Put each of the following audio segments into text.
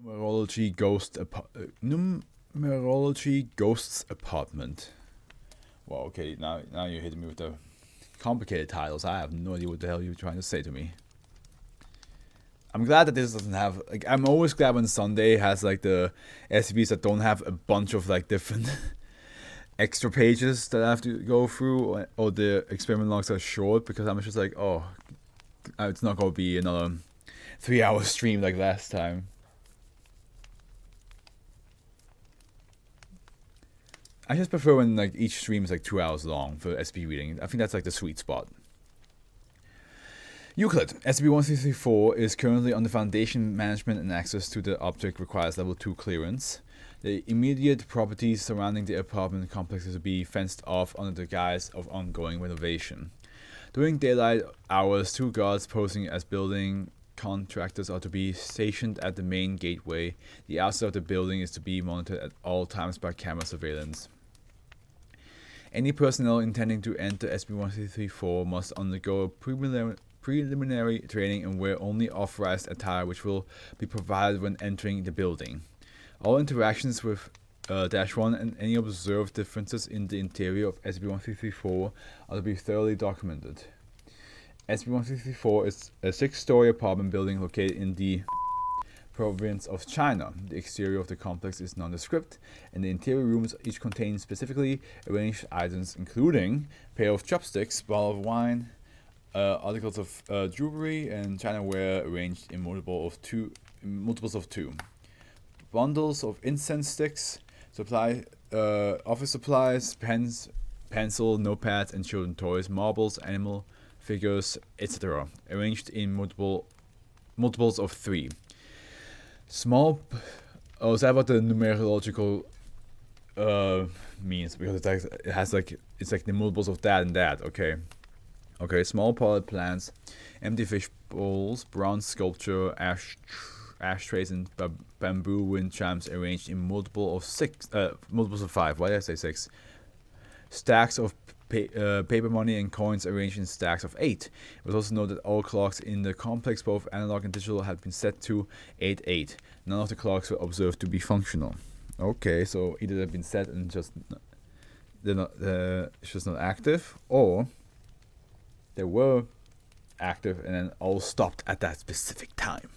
Numerology Ghosts Apartment. Well, okay, now you're hitting me with the complicated titles. I have no idea what the hell you're trying to say to me. I'm glad that this doesn't have, like, I'm always glad when Sunday has, like, the SCPs that don't have a bunch of, like, different extra pages that I have to go through, or the experiment logs are short, because I'm just like, oh, it's not going to be another 3-hour stream like last time. I just prefer when, like, each stream is like 2 hours long for SCP reading. I think that's like the sweet spot. Euclid, SCP-1334 is currently under Foundation management, and access to the object requires level 2 clearance. The immediate properties surrounding the apartment complex is to be fenced off under the guise of ongoing renovation. During daylight hours, 2 guards posing as building contractors are to be stationed at the main gateway. The outside of the building is to be monitored at all times by camera surveillance. Any personnel intending to enter SCP-1334 must undergo a preliminary training and wear only authorized attire, which will be provided when entering the building. All interactions with -1 and any observed differences in the interior of SCP-1334 are to be thoroughly documented. SCP-1334 is a 6-story apartment building located in the province of China. The exterior of the complex is nondescript, and the interior rooms each contain specifically arranged items, including a pair of chopsticks, bottle of wine, articles of jewelry, and chinaware arranged in multiples of 2. Bundles of incense sticks, office supplies, pens, pencil, notepads, and children's toys, marbles, animal figures, etc., arranged in multiples of 3. Small. Oh, is that what the numerological means? Because it has like, it's like the multiples of that and that. Okay. Okay. Small potted plants, empty fish bowls, bronze sculpture, ashtrays, and bamboo wind chimes arranged in multiples of 5. Why did I say 6? Stacks of paper money and coins arranged in stacks of 8. It was also noted that all clocks in the complex, both analog and digital, had been set to 8:8. None of the clocks were observed to be functional. Okay, so either they've been set and just it's just not active, or they were active and then all stopped at that specific time.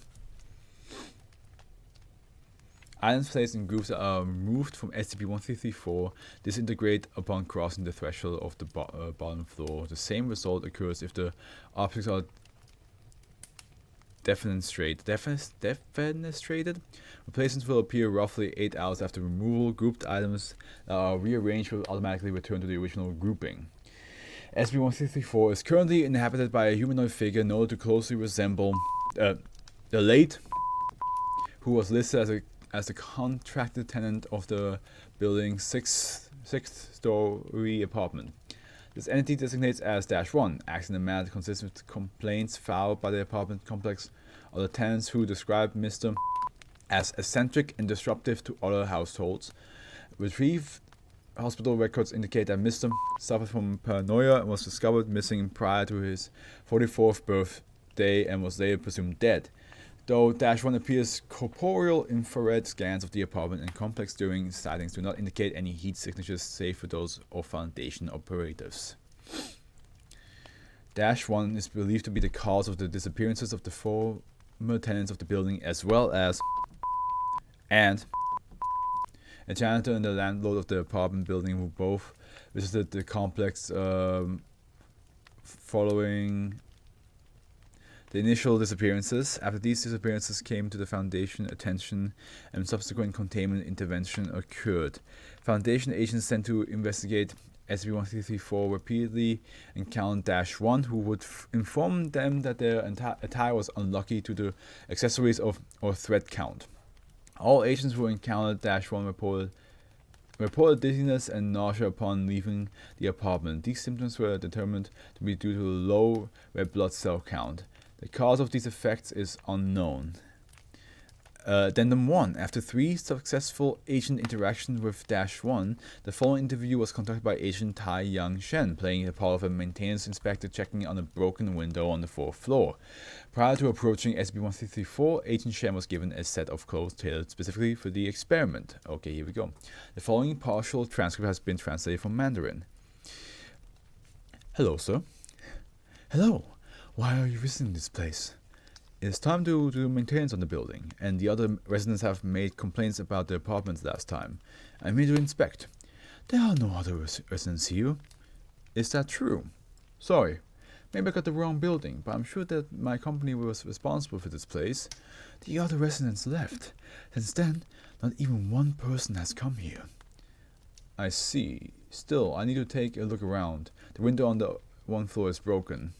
Items placed in groups that are removed from SCP-1334 disintegrate upon crossing the threshold of the bottom floor. The same result occurs if the objects are defenestrated. Replacements will appear roughly 8 hours after removal. Grouped items that are rearranged will automatically return to the original grouping. SCP-1334 is currently inhabited by a humanoid figure known to closely resemble the late, who was listed as the contracted tenant of the building's sixth story apartment. This entity designates as -1, acts in a manner consistent with complaints filed by the apartment complex of the tenants, who described Mr. as eccentric and disruptive to other households. Retrieved hospital records indicate that Mr. suffered from paranoia and was discovered missing prior to his 44th birthday and was later presumed dead. Though -1 appears corporeal, infrared scans of the apartment and complex during sightings do not indicate any heat signatures save for those of Foundation operatives. -1 is believed to be the cause of the disappearances of the former tenants of the building, as well as a janitor and the landlord of the apartment building, who both visited the complex following the initial disappearances. After these disappearances came to the Foundation attention and subsequent containment intervention occurred. Foundation agents sent to investigate SCP-1334 repeatedly encountered -1, who would inform them that their attire was unlucky to the accessories or thread count. All agents who encountered -1 reported dizziness and nausea upon leaving the apartment. These symptoms were determined to be due to a low red blood cell count. The cause of these effects is unknown. Addendum 1. After 3 successful agent interactions with -1, the following interview was conducted by Agent Tai Yang Shen, playing the part of a maintenance inspector checking on a broken window on the 4th floor. Prior to approaching SCP-164, Agent Shen was given a set of clothes tailored specifically for the experiment. Okay, here we go. The following partial transcript has been translated from Mandarin. Hello, sir. Hello. Why are you visiting this place? It's time to do maintenance on the building, and the other residents have made complaints about the apartments last time. I'm here to inspect. There are no other residents here. Is that true? Sorry, maybe I got the wrong building, but I'm sure that my company was responsible for this place. The other residents left. Since then, not even one person has come here. I see. Still, I need to take a look around. The window on the 1 floor is broken.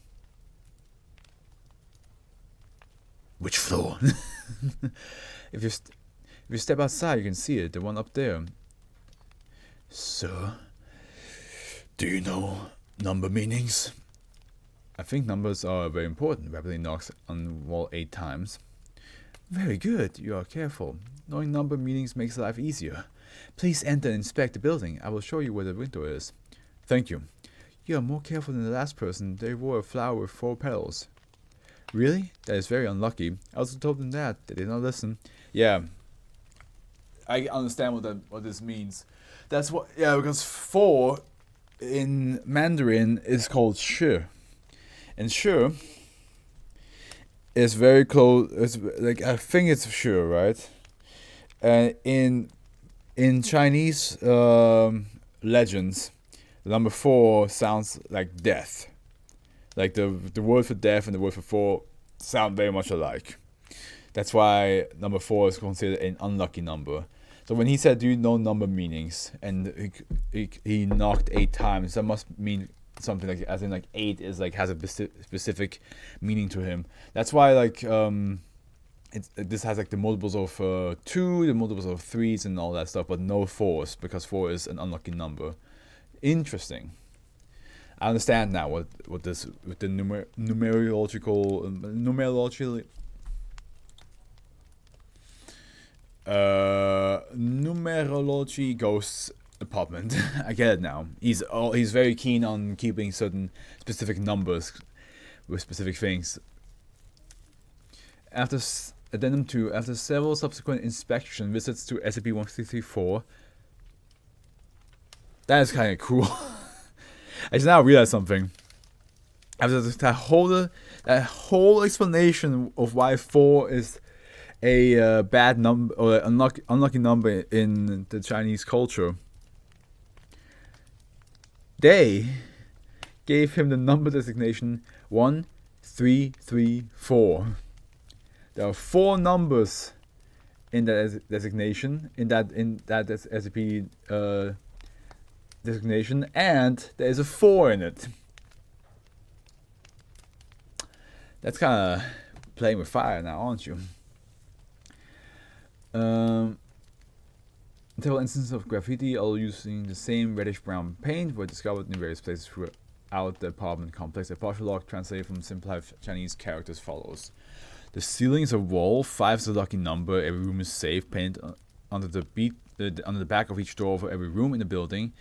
Which floor? If you step outside, you can see it. The one up there. Sir, do you know number meanings? I think numbers are very important. Rapidly knocks on wall 8 times. Very good. You are careful. Knowing number meanings makes life easier. Please enter and inspect the building. I will show you where the window is. Thank you. You are more careful than the last person. They wore a flower with 4 petals. Really? That is very unlucky. I also told them that. They did not listen. Yeah. I understand what this means. That's what, yeah, because 4 in Mandarin is called shi. And shi is very close, it's like, I think it's shi, right? And in Chinese legends, the number 4 sounds like death. Like the word for death and the word for 4 sound very much alike. That's why number 4 is considered an unlucky number. So when he said, "Do you know number meanings?" and he knocked 8 times, that must mean something like, as in like 8 is like has a specific meaning to him. That's why like this has like the multiples of 2, the multiples of 3s and all that stuff, but no 4s because 4 is an unlucky number. Interesting. I understand now what this with the numerology ghosts apartment. I get it now. He's very keen on keeping certain specific numbers with specific things. Addendum 2, after several subsequent inspection visits to SCP-164. That is kind of cool. I just now realized something. After that whole explanation of why 4 is a bad number or unlucky number in the Chinese culture, they gave him the number designation 1334. There are 4 numbers in that designation, in that SCP designation, and there is a 4 in it. That's kind of playing with fire now, aren't you? Several instances of graffiti, all using the same reddish-brown paint, were discovered in various places throughout the apartment complex. A partial log translated from simplified Chinese characters follows. The ceiling is a wall. 5 is a lucky number. Every room is safe. Painted under the back of each door for every room in the building.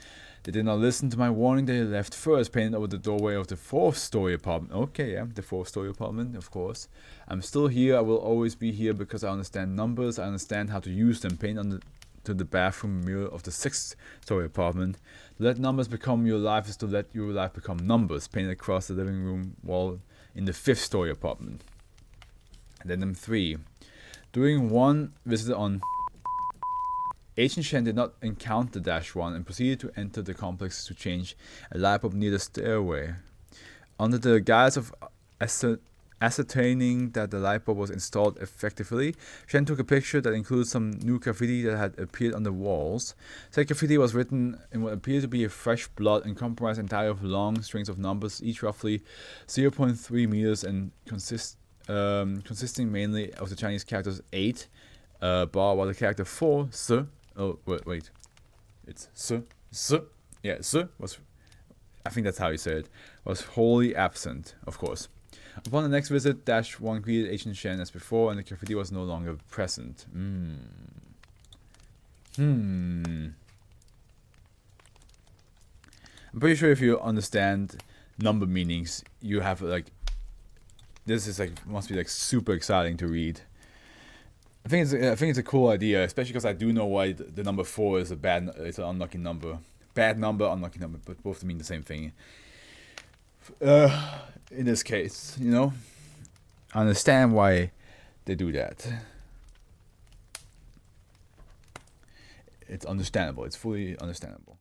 They did not listen to my warning. They left first, painted over the doorway of the 4th-story apartment. Okay, yeah, the 4th-story apartment, of course. I'm still here. I will always be here because I understand numbers. I understand how to use them. Paint to the bathroom mirror of the 6th-story apartment. To let numbers become your life is to let your life become numbers. Painted across the living room wall in the 5th-story apartment. Addendum 3. During one visit on Agent Shen did not encounter -1 and proceeded to enter the complex to change a light bulb near the stairway. Under the guise of ascertaining that the light bulb was installed effectively, Shen took a picture that included some new graffiti that had appeared on the walls. Said graffiti was written in what appeared to be a fresh blood and comprised entirely of long strings of numbers, each roughly 0.3 meters and consisting mainly of the Chinese characters 8, bar, while the character 4, S, oh, wait. It's S. Yeah, S was, I think that's how you say it, was wholly absent, of course. Upon the next visit, -1 greeted Agent Shen as before, and the graffiti was no longer present. I'm pretty sure if you understand number meanings, you have like, this is like, must be like super exciting to read. I think it's a cool idea, especially because I do know why the number 4 is it's an unlucky number. Bad number, unlucky number, but both mean the same thing. In this case, you know, I understand why they do that. It's understandable. It's fully understandable.